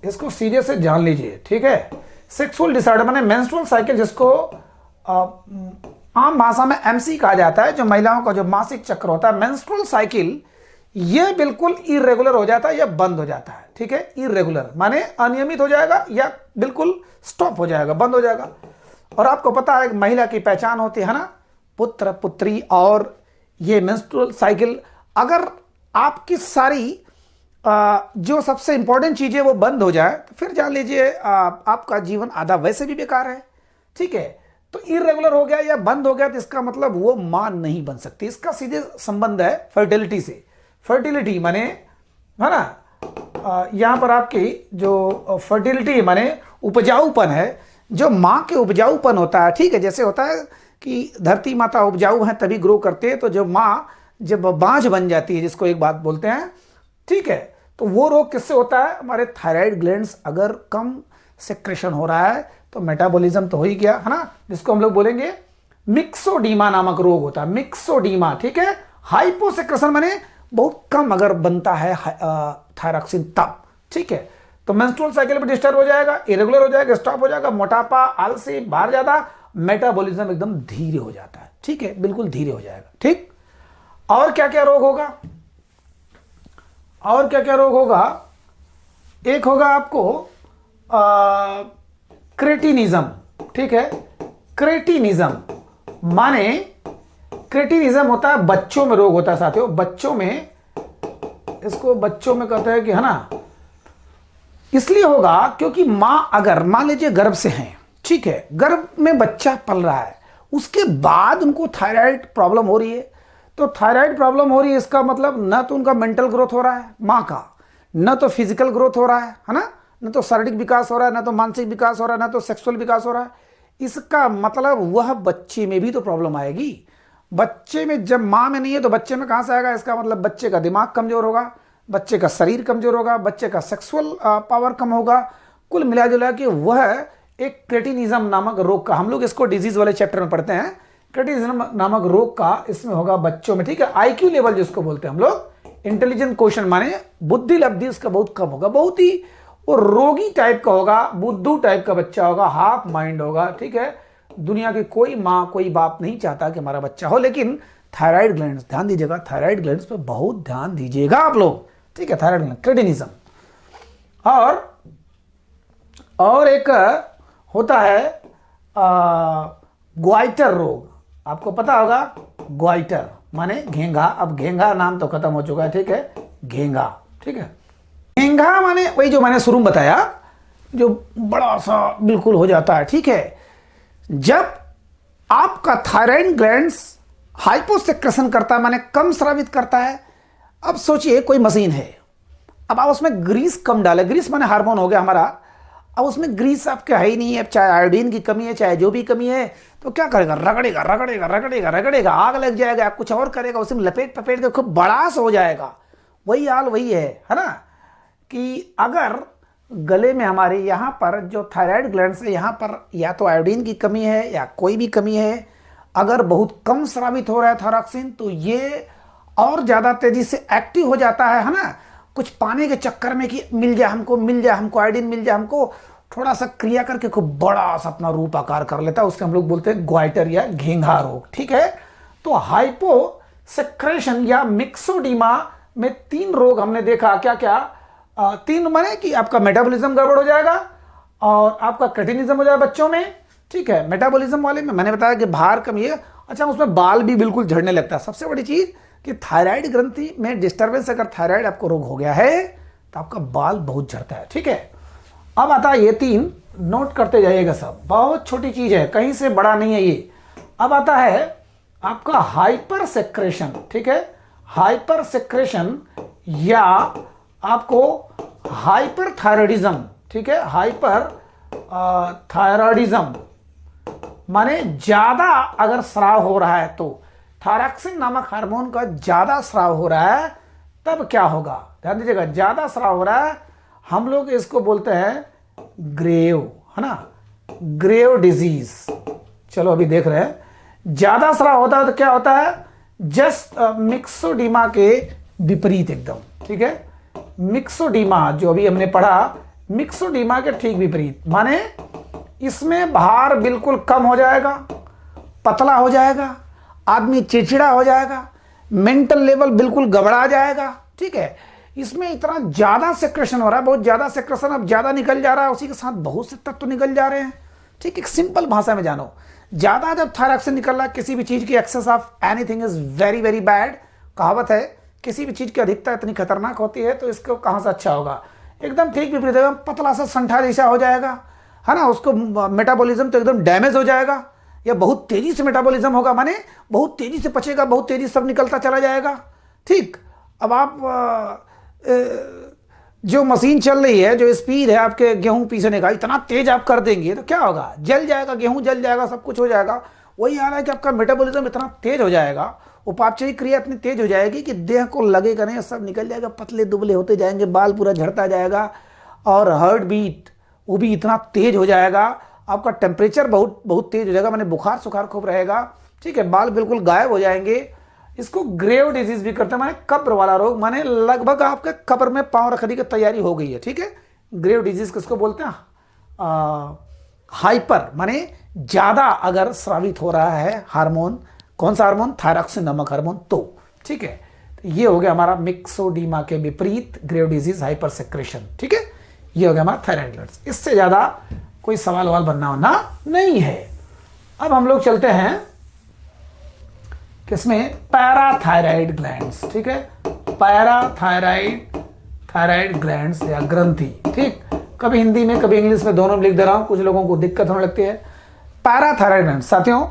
इसको सीधे से जान लीजिए। ठीक है, सेक्सुअल डिसऑर्डर माने मेंस्ट्रुअल साइकिल, जिसको आम भाषा में एमसी कहा जाता है, जो महिलाओं का जो मासिक चक्र होता है, मेंस्ट्रुअल साइकिल, ये बिल्कुल इरेगुलर हो जाता है या बंद हो जाता है। ठीक है, इरेगुलर माने अनियमित हो जाएगा या बिल्कुल स्टॉप हो जाएगा, बंद हो जाएगा। और आपको पता है महिला की पहचान होती है ना, पुत्र पुत्री, और ये मेंस्ट्रुअल साइकिल अगर आपकी सारी जो सबसे इंपॉर्टेंट चीजें वो बंद हो जाए तो फिर जान लीजिए आपका जीवन आधा वैसे भी बेकार है। ठीक है, तो इरेगुलर हो गया या बंद हो गया तो इसका मतलब वो मां नहीं बन सकती। इसका सीधे संबंध है फर्टिलिटी से। फर्टिलिटी माने है ना, यहां पर आपकी जो फर्टिलिटी माने उपजाऊपन है, जो मां के उपजाऊपन होता है। ठीक है, जैसे होता है कि धरती माता उपजाऊ है तभी ग्रो करते हैं, तो जब मां जब बांझ बन जाती है, जिसको एक बात बोलते हैं, ठीक है, तो वो रोग किससे होता है, हमारे थायराइड ग्लैंड्स अगर कम सेक्रेशन हो रहा है तो मेटाबॉलिज्म तो हो ही गया, है ना, जिसको हम लोग बोलेंगे मिक्सोडीमा नामक रोग होता है, मिक्सोडीमा। ठीक है, हाइपोसेक्रेशन माने बहुत कम अगर बनता है थायरॉक्सिन तब। ठीक है, तो मेंस्ट्रुअल साइकिल भी डिस्टर्ब हो जाएगा, इरेगुलर हो जाएगा, स्टॉप हो जाएगा, मोटापा, आलसी, भार ज्यादा, मेटाबॉलिज्म एकदम धीरे हो जाता है। ठीक है, बिल्कुल धीरे हो जाएगा। ठीक, और क्या क्या रोग होगा, और क्या क्या रोग होगा, एक होगा आपको क्रेटिनिज्म। ठीक है, क्रेटिनिज्म माने क्रेटिनिज्म होता है बच्चों में रोग होता है साथियों, बच्चों में, इसको बच्चों में कहते हैं कि है ना, इसलिए होगा क्योंकि मां अगर मान लीजिए गर्भ से है, ठीक है, गर्भ में बच्चा पल रहा है, उसके बाद उनको थायराइड प्रॉब्लम हो रही है, तो थायराइड प्रॉब्लम हो रही है इसका मतलब न तो उनका मेंटल ग्रोथ हो रहा है मां का, न तो फिजिकल ग्रोथ हो रहा है ना, न तो शारीरिक विकास हो रहा है, न तो मानसिक विकास हो रहा है, न तो सेक्सुअल विकास हो रहा है। इसका मतलब वह बच्चे में भी तो प्रॉब्लम आएगी। बच्चे में जब मां में नहीं है तो बच्चे में कहां से आएगा, इसका मतलब बच्चे का दिमाग कमजोर होगा, बच्चे का शरीर कमजोर होगा, बच्चे का सेक्सुअल पावर कम होगा, कुल मिला जुला के वह एक क्रेटिनिज्म नामक रोग का, हम लोग इसको डिजीज वाले चैप्टर में पढ़ते हैं, क्रेटिनिज्म नामक रोग का इसमें होगा बच्चों में। ठीक है, आईक्यू लेवल जिसको बोलते हैं हम लोग, इंटेलिजेंट क्वेश्चन माने बुद्धि लब्धि उसका बहुत कम होगा, बहुत ही वो रोगी टाइप का होगा, बुद्धू टाइप का बच्चा होगा, हाफ माइंड होगा। ठीक है, दुनिया की कोई माँ कोई बाप नहीं चाहता कि हमारा बच्चा हो, लेकिन थायराइड ग्लैंड्स, ध्यान दीजिएगा, थायराइड ग्लैंड्स पे बहुत ध्यान दीजिएगा आप लोग। ठीक है, थायराइड ग्लैंड, क्रेटिनिज्म। और एक होता है ग्वाइटर रोग, आपको पता होगा, ग्वाइटर माने घेंघा, अब घेंघा नाम तो खत्म हो चुका है। ठीक है, घेंघा। ठीक है, घेंघा माने वही जो मैंने शुरू में बताया, जो बड़ा सा बिल्कुल हो जाता है। ठीक है, जब आपका थायराइड ग्लैंड्स हाइपोसेक्रेशन करता है माने कम स्रावित करता है। अब सोचिए कोई मशीन है, अब आप उसमें ग्रीस कम डाले, ग्रीस माने हार्मोन हो गया हमारा, अब उसमें ग्रीस आपके है ही नहीं है, चाहे आयोडीन की कमी है चाहे जो भी कमी है, तो क्या करेगा, रगड़ेगा रगड़ेगा रगड़ेगा रगड़ेगा, आग लग जाएगा, कुछ और करेगा, उसमें लपेट पपेट के खूब बड़ा सा हो जाएगा। वही हाल वही है ना, कि अगर गले में हमारे यहाँ पर जो थायराइड ग्लैंड है, यहाँ पर या तो आयोडीन की कमी है या कोई भी कमी है। अगर बहुत कम स्रावित हो रहा है थायरॉक्सिन तो ये और ज़्यादा तेज़ी से एक्टिव हो जाता है ना, कुछ पाने के चक्कर में कि मिल जाए हमको आयोडीन मिल जाए हमको, थोड़ा सा क्रिया करके खूब बड़ा सा अपना रूप आकार कर लेता है। उसके हम लोग बोलते हैं ग्वाइटर या घेंघा रोग। ठीक है, तो हाइपोसेक्रेशन या मिक्सोडीमा में 3 रोग हमने देखा। क्या क्या? 3 माने कि आपका मेटाबॉलिज्म गड़बड़ हो जाएगा और आपका क्रेटिनिज्म हो जाएगा बच्चों में। ठीक है, मेटाबॉलिज्म वाले में मैंने बताया कि भार कमी है। अच्छा, उसमें बाल भी बिल्कुल झड़ने लगता है। सबसे बड़ी चीज कि थायराइड ग्रंथि में डिस्टर्बेंस, अगर थायराइड आपको रोग हो गया है तो आपका बाल बहुत झड़ता है। ठीक है, अब आता है ये 3, नोट करते जाइएगा सब, बहुत छोटी चीज है, कहीं से बड़ा नहीं है ये। अब आता है आपका हाइपर सेक्रेशन। ठीक है, हाइपर सेक्रेशन या आपको हाइपर थायराइडिज्म। ठीक है, हाइपर थायराइडिज्म माने ज्यादा अगर स्राव हो रहा है, तो थायरॉक्सिन नामक हार्मोन का ज्यादा स्राव हो रहा है तब क्या होगा? ध्यान दीजिएगा, ज्यादा स्राव हो रहा है, हम लोग इसको बोलते हैं ग्रेव, है ना, ग्रेव डिजीज। चलो अभी देख रहे हैं, ज्यादा स्राव होता है तो क्या होता है? जस्ट मिक्सोडीमा के विपरीत एकदम। ठीक है, मिक्सोडीमा जो अभी हमने पढ़ा, मिक्सोडीमा के ठीक विपरीत, माने इसमें भार बिल्कुल कम हो जाएगा, पतला हो जाएगा, आदमी चिड़चिड़ा हो जाएगा, मेंटल लेवल बिल्कुल गड़बड़ा जाएगा। ठीक है, इसमें इतना ज्यादा सेक्रेशन हो रहा है, बहुत ज्यादा सेक्रेशन, अब ज्यादा निकल जा रहा है, उसी के साथ बहुत से तत्व निकल जा रहे हैं। ठीक, एक सिंपल भाषा में जानो, ज्यादा जब थायरॉक्सिन निकल रहा है, किसी भी चीज की excess of anything is very very bad. कहावत है, किसी भी चीज की अधिकता इतनी खतरनाक होती है, तो इसको कहां से अच्छा होगा? एकदम ठीक विपरीत, एकदम पतला सा संठा जैसा हो जाएगा, है ना, उसको मेटाबॉलिज्म तो एकदम डैमेज हो जाएगा, या बहुत तेजी से मेटाबॉलिज्म होगा, माने बहुत तेजी से पचेगा, बहुत तेजी से सब निकलता चला जाएगा। ठीक, अब आप जो मशीन चल रही है, जो स्पीड है आपके गेहूं पीसने का, इतना तेज आप कर देंगे तो क्या होगा? जल जाएगा, गेहूं जल जाएगा, सब कुछ हो जाएगा। वही आ रहा है कि आपका मेटाबॉलिज्म इतना तेज हो जाएगा, उपापचयी क्रिया इतनी तेज हो जाएगी कि देह को लगेगा नहीं, सब निकल जाएगा, पतले दुबले होते जाएंगे, बाल पूरा झड़ता जाएगा, और हार्ट बीट वो भी इतना तेज हो जाएगा, आपका टेम्परेचर बहुत बहुत तेज हो जाएगा, माने बुखार सुखार खूब रहेगा। ठीक है, बाल बिल्कुल गायब हो जाएंगे। इसको ग्रेव डिजीज भी करते हैं, माने कब्र वाला रोग, माने लगभग आपके कब्र में पांव रखने की तैयारी हो गई है। ठीक है, ग्रेव डिजीज किसको बोलते हैं? हाइपर माने ज्यादा अगर स्रावित हो रहा है हार्मोन, कौन सा हार्मोन? थायरॉक्सिन नामक हार्मोन। तो ठीक है, तो ये हो गया हमारा मिक्सोडीमा के विपरीत ग्रेव डिजीज, हाइपर सेक्रेशन। ठीक है, ये हो गया हमारा थायराइड ग्लैंड्स। इससे ज्यादा कोई सवाल वाल बनना होना नहीं है। अब हम लोग चलते हैं किसमें? Parathyroid glands. ठीक है, थायराइड ग्लैंड्स या ग्रंथि। ठीक, कभी हिंदी में कभी इंग्लिश में, दोनों में लिख दे रहा हूं, कुछ लोगों को दिक्कत होने लगती है। पैराथायराइड ग्लैंड साथियों,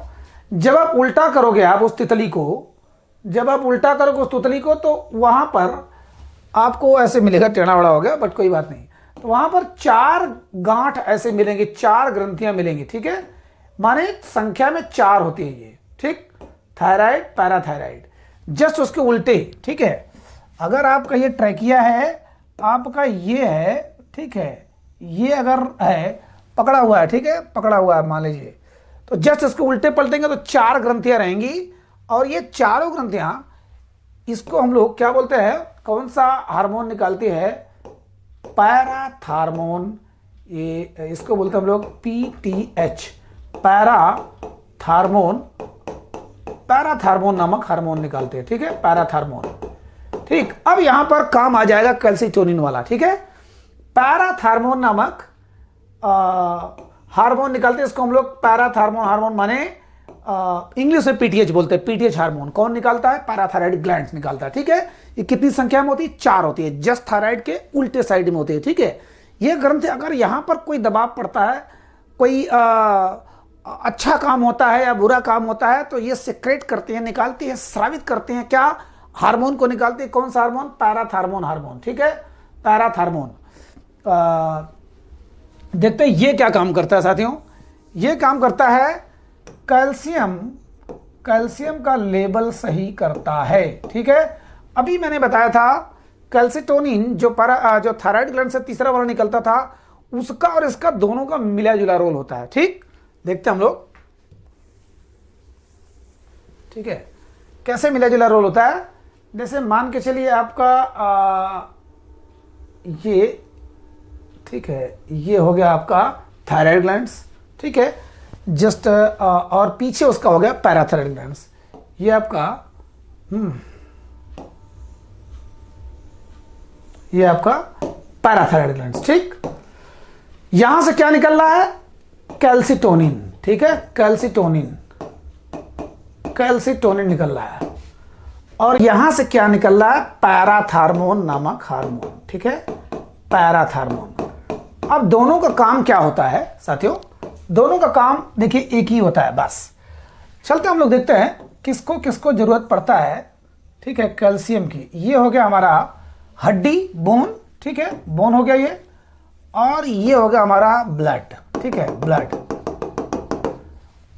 जब आप उल्टा करोगे आप उस तितली को, जब आप उल्टा करोगे उस तितली को, तो वहां पर आपको ऐसे मिलेगा, टेढ़ा बड़ा हो गया बट कोई बात नहीं, तो वहां पर 4 गांठ ऐसे मिलेंगे, 4 ग्रंथियां मिलेंगी। ठीक है, माने संख्या में 4 होती है ये। ठीक, थायराइड, पैराथायराइड, जस्ट उसके उल्टे। ठीक है, अगर आपका ये ट्रैकिया है, आपका ये है, ठीक है, ये अगर है पकड़ा हुआ है, ठीक है, पकड़ा हुआ है मान लीजिए, तो जस्ट इसको उल्टे पलटेंगे तो 4 ग्रंथियां रहेंगी, और ये चारों ग्रंथियां, इसको हम लोग क्या बोलते हैं? कौन सा हार्मोन निकालती है? पैराथार्मोन। ये इसको बोलते हैं हम लोग PTH, पैराथार्मोन नामक हार्मोन निकालते हैं। ठीक है, पैराथार्मोन। ठीक, अब यहां पर काम आ जाएगा कैल्सिटोनिन वाला। ठीक है, पैराथार्मोन नामक हार्मोन निकालते हैं, इसको हम लोग पैराथार्मोन हार्मोन माने इंग्लिश में PTH बोलते हैं। PTH हार्मोन कौन निकालता है? पैराथायराइड ग्लैंड्स निकालता है। ठीक है, ये कितनी संख्या में होती है? 4 होती है, जस्ट थायराइड के उल्टे साइड में होती है। ठीक है, ये ग्रंथि अगर यहां पर कोई दबाव पड़ता है, कोई अच्छा काम होता है या बुरा काम होता है, तो ये सिक्रेट करते हैं, निकालती है, स्रावित करते हैं। क्या हार्मोन को निकालते हैं? कौन सा हार्मोन? Parathormone hormone. ठीक है, पैराथार्मोन। देखते हैं ये क्या काम करता है साथियों। ये काम करता है कैल्शियम का लेवल सही करता है। ठीक है, अभी मैंने बताया था कैल्सिटोनिन जो जो थायराइड ग्लैंड से तीसरा वाला निकलता था, उसका और इसका दोनों का मिला जुला रोल होता है। ठीक, देखते हैं हम लोग। ठीक है, कैसे मिला जुला रोल होता है? जैसे मान के चलिए आपका ये, ठीक है, ये हो गया आपका थायराइड ग्लैंड्स। ठीक है, जस्ट और पीछे उसका हो गया पैराथायराइड ग्लैंड्स। ये आपका ये आपका पैराथायराइड ग्लैंड्स। ठीक, यहां से क्या निकल रहा है? कैल्सिटोनिन। ठीक है, कैल्सिटोनिन निकल रहा है। और यहां से क्या निकल रहा है? पैराथार्मोन नामक हार्मोन। ठीक है, पैराथार्मोन। अब दोनों का काम क्या होता है साथियों? दोनों का काम देखिए एक ही होता है बस। चलते हम लोग देखते हैं किसको किसको जरूरत पड़ता है। ठीक है, कैल्शियम की। ये हो गया हमारा हड्डी, बोन। ठीक है, बोन हो गया ये। और ये हो गया हमारा ब्लड। ठीक है, ब्लड।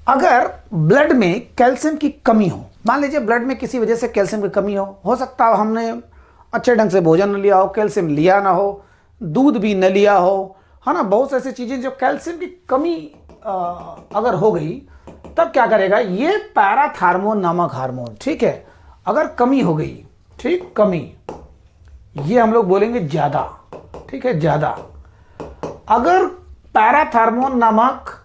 अगर ब्लड में कैल्शियम की कमी हो, मान लीजिए ब्लड में किसी वजह से कैल्शियम की कमी हो सकता है हमने अच्छे ढंग से भोजन न लिया हो, कैल्शियम लिया ना हो, दूध भी न लिया हो, है ना, बहुत ऐसी चीजें जो कैल्शियम की कमी अगर हो गई, तब क्या करेगा? ये पैराथार्मोन नामक हार्मोन, ठीक है, अगर कमी हो गई, ठीक, कमी, ये हम लोग बोलेंगे ज्यादा। ठीक है, ज्यादा। अगर पैराथार्मोन नामक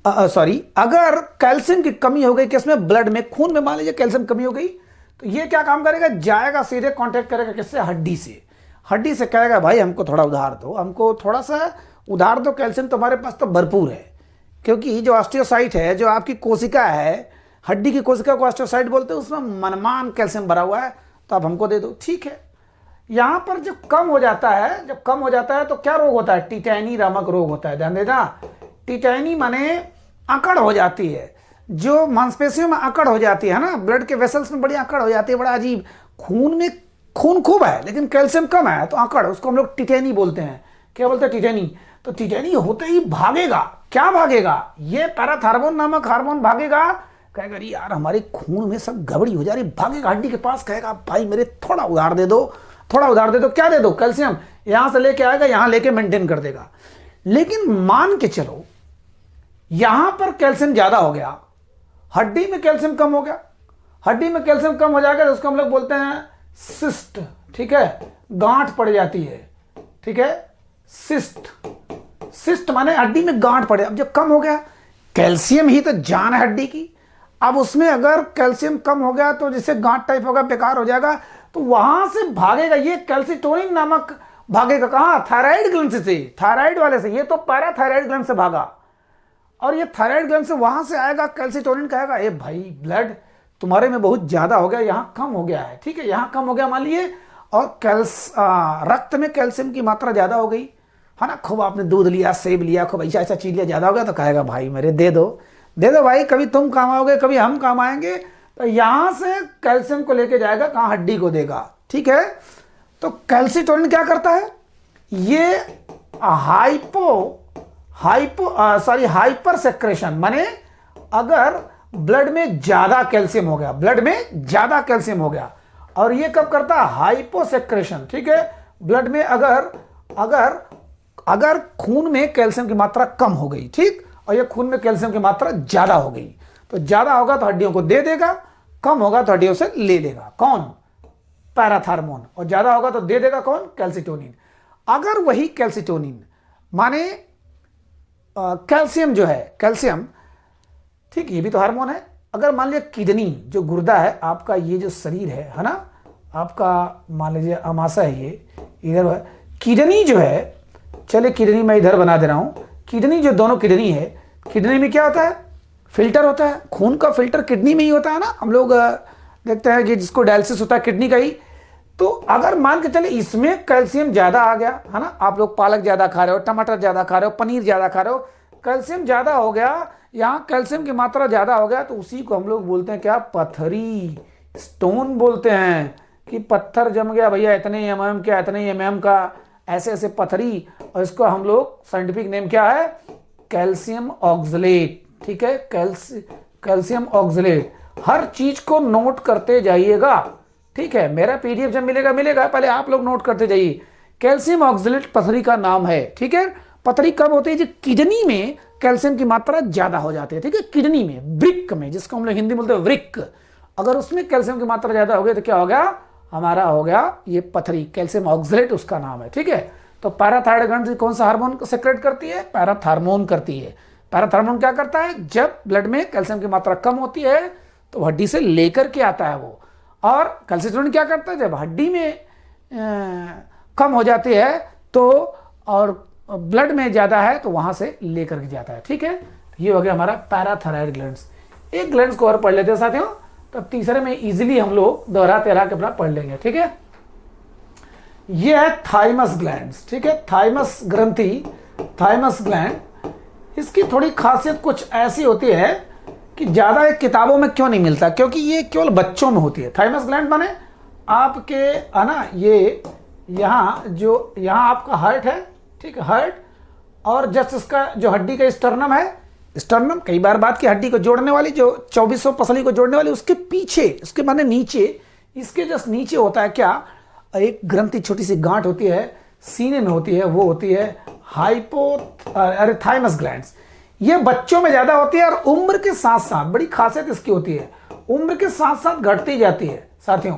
अगर कैल्शियम की कमी हो गई किसमें? ब्लड में, खून में मान लीजिए कैल्शियम कमी हो गई, तो ये क्या काम करेगा? जाएगा सीधे कांटेक्ट करेगा किससे? हड्डी से। हड्डी से कहेगा भाई हमको थोड़ा उधार दो, हमको थोड़ा सा उधार दो, कैल्शियम तुम्हारे पास तो भरपूर है। क्योंकि जो ऑस्टियोसाइट है, जो आपकी कोशिका है, हड्डी की कोशिका को ऑस्टियोसाइट बोलते हैं, उसमें मनमान कैल्शियम भरा हुआ है, तो आप हमको दे दो। ठीक है, यहां पर जब कम हो जाता है, तो क्या रोग होता है? टिटैनी नामक रोग होता है। ध्यान देना, टिटैनी माने अकड़ हो जाती है, जो मांसपेशियों में अकड़ हो जाती है ना, ब्लड के वेसल्स में बड़ी अकड़ हो जाती है, बड़ा अजीब। खून में खून खूब है लेकिन कैल्शियम कम है, तो अकड़, उसको हम लोग टिटैनी बोलते हैं। क्या बोलते हैं? टिटैनी। तो टिटैनी होते ही भागेगा। क्या भागेगा? ये पैराथार्मोन नामक हार्मोन भागेगा, कहेगा अरे यार हमारे खून में सब गड़बड़ी हो जा रही, भागेगा हड्डी के पास, कहेगा भाई मेरे थोड़ा उधार दे दो, थोड़ा उधार दे दो। क्या दे दो? कैल्शियम। यहां से लेके आएगा, यहां लेके मेंटेन कर देगा। लेकिन मान के चलो यहां पर कैल्शियम ज्यादा हो गया, हड्डी में कैल्शियम कम हो गया, हड्डी में कैल्शियम कम हो जाएगा तो उसको हम लोग बोलते हैं सिस्ट। ठीक है, गांठ पड़ जाती है। ठीक है, सिस्ट। सिस्ट माने हड्डी में गांठ पड़े। अब जब कम हो गया, कैल्शियम ही तो जान है हड्डी की, अब उसमें अगर कैल्शियम कम हो गया तो जिससे गांठ टाइप होगा, बेकार हो जाएगा, तो वहां से भागेगा ये कैल्सिटोनिन नामक, भागेगा कहां? थायराइड ग्लैंड से, थायराइड वाले से। ये तो पैराथायराइड ग्लैंड से भागा, और ये थायराइड ग्लैंड से वहां से आएगा कैल्सिटोनिन, कहेगा ए भाई ब्लड तुम्हारे में बहुत ज्यादा हो गया, यहां कम हो गया है। ठीक है, यहां कम हो गया मान लिए, और रक्त में कैल्शियम की मात्रा ज्यादा हो गई, है ना, खूब आपने दूध लिया, सेब लिया, खूब ऐसा ऐसा चीज लिया, ज्यादा हो गया, तो कहेगा भाई मेरे दे दो, दे दो भाई, कभी तुम काम आओगे कभी हम काम आएंगे। तो यहां से कैल्शियम को लेके जाएगा कहां? हड्डी को देगा। ठीक है, तो कैल्सिटोनिन क्या करता है? ये हाइपर सेक्रेशन, माने अगर ब्लड में ज्यादा कैल्शियम हो गया, ब्लड में ज्यादा कैल्शियम हो गया, और ये कब करता है? हाइपोसेक्रेशन। ठीक है, ब्लड में अगर खून में कैल्शियम की मात्रा कम हो गई, ठीक, और ये खून में कैल्शियम की मात्रा ज्यादा हो गई, तो ज्यादा होगा तो हड्डियों को दे देगा, कम होगा तो हड्डियों से ले लेगा। कौन? पैराथार्मोन। और ज्यादा होगा तो दे देगा कौन? कैल्सिटोनिन। अगर वही कैल्सिटोनिन माने कैल्शियम जो है, कैल्शियम, ठीक, ये भी तो हार्मोन है। अगर मान लिया किडनी, जो गुर्दा है आपका, ये जो शरीर है ना आपका, मान लीजिए अमाशय है, ये इधर है किडनी जो है, चले किडनी मैं इधर बना दे रहा हूं, किडनी जो दोनों किडनी है, किडनी में क्या होता है? फिल्टर होता है, खून का फिल्टर किडनी में ही होता है ना। हम लोग देखते हैं कि जिसको डायलिसिस होता है किडनी का ही। तो अगर मान के चले इसमें कैल्शियम ज्यादा आ गया, है ना, आप लोग पालक ज्यादा खा रहे हो, टमाटर ज्यादा खा रहे हो, पनीर ज्यादा खा रहे हो, कैल्शियम ज्यादा हो गया, यहाँ कैल्शियम की मात्रा ज्यादा हो गया, तो उसी को हम लोग बोलते हैं क्या? पथरी, स्टोन बोलते हैं, कि पत्थर जम गया भैया, इतने एमएम का, इतने एमएम का, ऐसे ऐसे पथरी। और इसको हम लोग साइंटिफिक नेम क्या है? Calcium oxalate. ठीक है, कैल्शियम ऑक्सलेट। हर चीज को नोट करते जाइएगा। ठीक है, मेरा पीडीएफ जब मिलेगा मिलेगा, पहले आप लोग नोट करते जाइए। कैल्शियम ऑक्सलेट पथरी का नाम है, ठीक है। पथरी कब होती है? जो किडनी में कैल्शियम की मात्रा ज्यादा हो जाती है, ठीक है, किडनी में, वृक्क में, जिसको हम लोग हिंदी में बोलते हैं वृक्क, अगर उसमें कैल्शियम की मात्रा ज्यादा हो गई तो क्या हो गया? हमारा हो गया ये पथरी, कैल्शियम ऑक्सलेट उसका नाम है, ठीक है। तो पैराथायरॉइड ग्रंथि कौन सा हार्मोन को सेक्रेट करती है? पैराथार्मोन करती है। पैराथार्मोन क्या करता है? जब ब्लड में कैल्शियम की मात्रा कम होती है तो हड्डी से लेकर के आता है वो, और कैल्शियम क्या करता है? जब हड्डी में कम हो जाती है तो, और ब्लड में ज्यादा है तो वहां से लेकर के जाता है, ठीक है। ये हो गया हमारा पैराथायरॉइड ग्लैंड्स। एक ग्लैंड्स को और पढ़ लेते हैं साथियों, तब तीसरे में इजीली हम लोग दोहरा तेरा के अपना पढ़ लेंगे, ठीक है। ये है थाइमस ग्लैंड्स, ठीक है, थाइमस ग्रंथि, थाइमस ग्लैंड। इसकी थोड़ी खासियत कुछ ऐसी होती है कि ज्यादा किताबों में क्यों नहीं मिलता, क्योंकि ये केवल बच्चों में होती है। थाइमस ग्लैंड माने आपके, है ना, ये यहाँ जो यहाँ आपका हार्ट है, ठीक है, हार्ट, और जस्ट इसका जो हड्डी का स्टर्नम है, स्टर्नम कई बार बात की, हड्डी को जोड़ने वाली, जो 2400 पसली को जोड़ने वाली, उसके पीछे, उसके माने नीचे, इसके जस्ट नीचे होता है क्या? एक ग्रंथि, छोटी सी गांठ होती है, सीने में होती है, वो होती है थाइमस ग्लैंड्स। ये बच्चों में ज्यादा होती है और उम्र के साथ साथ, बड़ी खासियत इसकी होती है, उम्र के साथ साथ घटती जाती है साथियों,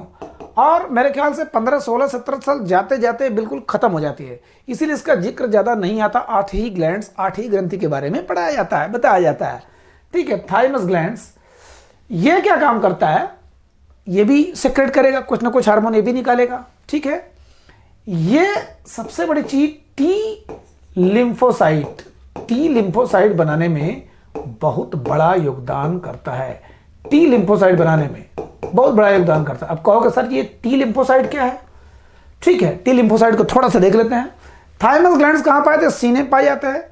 और मेरे ख्याल से 15, 16, 17 साल जाते जाते बिल्कुल खत्म हो जाती है। इसीलिए इसका जिक्र ज्यादा नहीं आता। 8 ही ग्लैंड्स, 8 ही ग्रंथि के बारे में पढ़ाया जाता है, बताया जाता है, ठीक है। थाइमस ग्लैंड्स ये क्या काम करता है? ये भी सेक्रेट करेगा कुछ ना कुछ हार्मोन, ये भी निकालेगा, ठीक है। ये सबसे बड़ी चीज टी लिम्फोसाइट, टी लिम्फोसाइट बनाने में बहुत बड़ा योगदान करता है। टी लिम्फोसाइट बनाने में बहुत बड़ा योगदान करता है। अब कहोगे सर ये टी लिम्फोसाइट क्या है? ठीक है, टी लिम्फोसाइट को थोड़ा सा देख लेते हैं। थाइमस ग्लैंड्स कहां पाए थे? सीने पाए जाते हैं,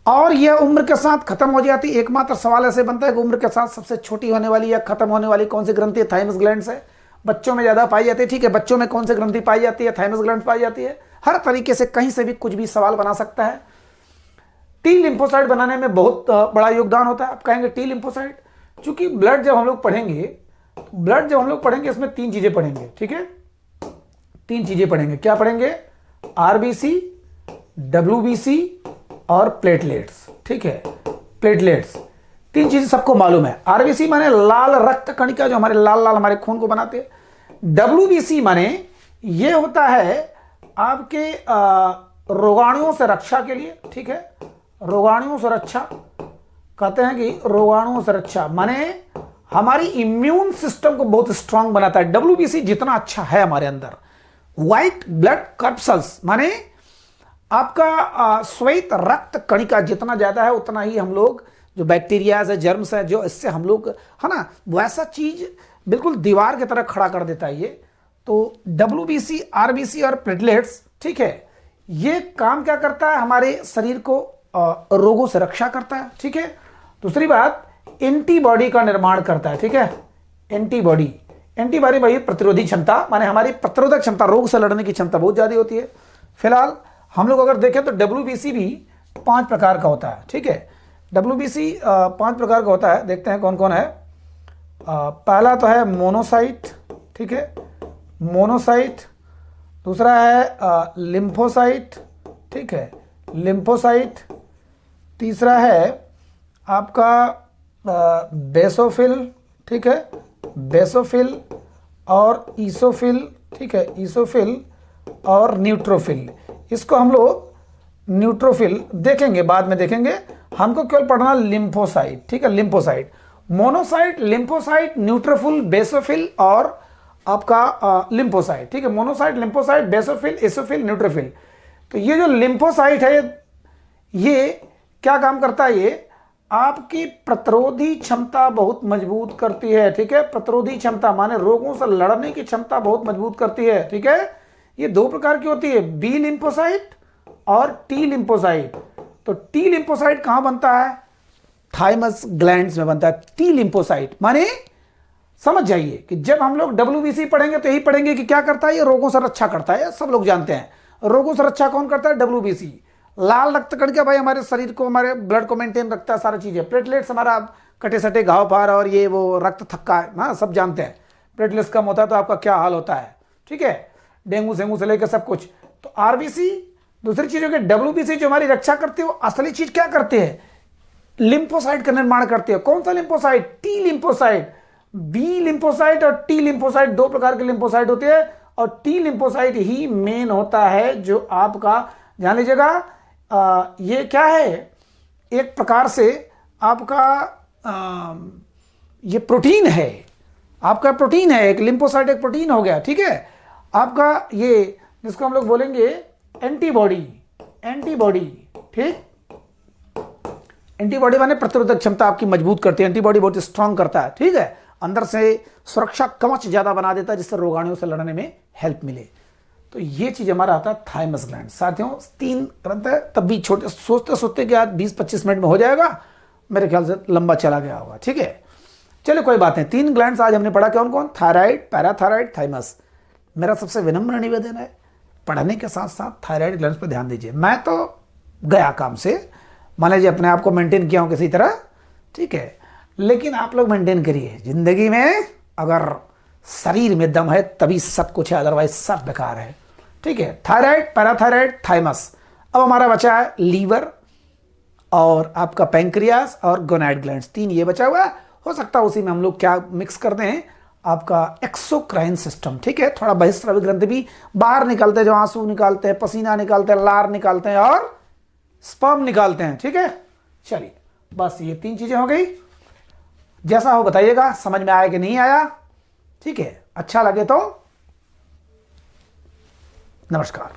और यह उम्र के साथ खत्म हो जाती है। एकमात्र सवाल ऐसे बनता है कि उम्र के साथ सबसे छोटी होने वाली या खत्म होने वाली कौन सी ग्रंथि है? थाइमस ग्लैंड्स है। बच्चों में ज्यादा पाई जाती है, ठीक है, बच्चों में कौन सी ग्रंथि पाई जाती है? थाइमस ग्लैंड्स पाई जाती है। हर तरीके से कहीं से भी कुछ भी सवाल बना सकता है। टी लिम्फोसाइट बनाने में बहुत बड़ा योगदान होता है। आप कहेंगे टी लिम्फोसाइट, चूंकि ब्लड जब हम लोग पढ़ेंगे इसमें 3 चीजें पढ़ेंगे, ठीक है, 3 चीजें पढ़ेंगे। क्या पढ़ेंगे? आरबीसी, डब्ल्यूबीसी और प्लेटलेट्स, ठीक है, प्लेटलेट्स। 3 चीजें सबको मालूम है। आरबीसी माने लाल रक्त कणिका, जो हमारे लाल लाल हमारे खून को बनाते हैं। डब्ल्यूबीसी माने ये होता है आपके रोगाणुओं से रक्षा के लिए, ठीक है, रोगाणुओं से रक्षा, कहते हैं कि रोगाणुओं से रक्षा माने हमारी इम्यून सिस्टम को बहुत स्ट्रांग बनाता है। डब्ल्यूबीसी जितना अच्छा है हमारे अंदर, व्हाइट ब्लड कर्पसल्स माने आपका श्वेत रक्त कणिका जितना ज्यादा है, उतना ही हम लोग जो बैक्टीरिया है, जर्म्स है, जो इससे हम लोग, है ना, वैसा चीज बिल्कुल दीवार की तरह खड़ा कर देता है ये। तो डब्ल्यूबीसी, आरबीसी और प्लेटलेट्स, ठीक है, ये काम क्या करता है? हमारे शरीर को रोगों से रक्षा करता है, ठीक है। दूसरी बात, एंटीबॉडी का निर्माण करता है, ठीक है, एंटीबॉडी, एंटीबॉडी भाई प्रतिरोधी क्षमता, माने हमारी प्रतिरोधक क्षमता, रोग से लड़ने की क्षमता बहुत ज्यादा होती है। फिलहाल हम लोग अगर देखें तो डब्ल्यूबीसी भी 5 प्रकार का होता है, ठीक है, डब्ल्यूबीसी 5 प्रकार का होता है। देखते हैं कौन कौन है। पहला तो है मोनोसाइट, ठीक है, मोनोसाइट। दूसरा है लिम्फोसाइट, ठीक है, लिम्फोसाइट। तीसरा है आपका बेसोफिल, ठीक है, बेसोफिल और ईसोफिल, ठीक है, ईसोफिल और न्यूट्रोफिल। इसको हम लोग न्यूट्रोफिल देखेंगे, बाद में देखेंगे, हमको केवल पढ़ना लिम्फोसाइट, ठीक है, lymphocyte, monocyte, lymphocyte, neutrophil, basophil और आपका लिम्फोसाइट, ठीक है, मोनोसाइट, लिम्फोसाइट, बेसोफिल, एसोफिल, न्यूट्रोफिल। तो ये जो लिम्फोसाइट है ये क्या काम करता है? ये आपकी प्रतिरोधी क्षमता बहुत मजबूत करती है, ठीक है, प्रतिरोधी क्षमता माने रोगों से लड़ने की क्षमता बहुत मजबूत करती है, ठीक है। ये 2 प्रकार की होती है, बी लिम्फोसाइट और टी लिम्फोसाइट। तो टी लिम्फोसाइट कहां बनता है? थाइमस ग्लैंड्स में बनता है टी लिम्फोसाइट। माने समझ जाइए कि जब हम लोग डब्ल्यूबीसी पढ़ेंगे तो यही पढ़ेंगे कि क्या करता है, ये रोगों से रक्षा करता है, सब लोग जानते हैं। रोगों से रक्षा कौन करता है? डब्ल्यूबीसी। लाल रक्त कणिका भाई हमारे शरीर को, हमारे ब्लड को मेंटेन रखता है, सारी चीजें। प्लेटलेट्स हमारा कटे सटे घाव फार और ये वो रक्त थक्का, हाँ सब जानते हैं। प्लेटलेट्स कम होता है तो आपका क्या हाल होता है, ठीक है, डेंगू सेंगू से लेकर सब कुछ। तो आरबीसी, दूसरी चीज होगी डब्ल्यूबीसी जो हमारी रक्षा करती है, वो असली चीज क्या करते हैं, लिम्फोसाइट का निर्माण करते हैं। कौन सा lymphocyte, T lymphocyte. B lymphocyte और टी लिम्फोसाइट दो प्रकार के लिम्फोसाइट होते हैं, और टी लिम्फोसाइट ही मेन होता है जो आपका, ध्यान लीजिएगा, ये क्या है, एक प्रकार से आपका ये प्रोटीन है, आपका प्रोटीन है, एक लिम्फोसाइट एक प्रोटीन हो गया, ठीक है। आपका ये जिसको हम लोग बोलेंगे एंटीबॉडी, एंटीबॉडी, ठीक, एंटीबॉडी माने प्रतिरोधक क्षमता आपकी मजबूत करती है, एंटीबॉडी बहुत स्ट्रांग करता है, ठीक है, अंदर से सुरक्षा कवच ज्यादा बना देता है जिससे रोगाणुओं से लड़ने में हेल्प मिले। तो ये चीज हमारा आता है थाइमस ग्लैंड। साथियों 3 ग्रंथ है, तब भी छोटे, सोचते सोचते कि आज 20-25 मिनट में हो जाएगा, मेरे ख्याल से लंबा चला गया होगा, ठीक है। चलो कोई बात नहीं, 3 ग्लैंड्स आज हमने पढ़ा, कौन कौन, थायराइड, पैराथायराइड, थाइमस। मेरा सबसे विनम्र निवेदन है, पढ़ने के साथ साथ थायराइड ग्लैंड्स पर ध्यान दीजिए। मैं तो गया काम से, मान लीजिए अपने आप को मेंटेन किया हूं किसी तरह, ठीक है, लेकिन आप लोग मेंटेन करिए। जिंदगी में अगर शरीर में दम है तभी सब कुछ है, अदरवाइज सब बेकार है, ठीक है। Thyroid, parathyroid, thymus. अब हमारा बचा है लीवर और आपका पैंक्रियास और गोनाड ग्लैंड्स, 3 ये बचा हुआ है। हो सकता है उसी में हम लोग क्या मिक्स कर दें, आपका एक्सोक्राइन सिस्टम, ठीक है। थोड़ा बहिस्रावी ग्रंथि भी बाहर निकालते हैं, जो आंसू निकालते हैं, पसीना निकालते हैं, लार निकालते हैं और स्पर्म निकालते हैं, ठीक है। चलिए बस ये 3 चीजें हो गई। जैसा हो बताइएगा, समझ में आया कि नहीं आया, ठीक है। अच्छा लगे तो नमस्कार।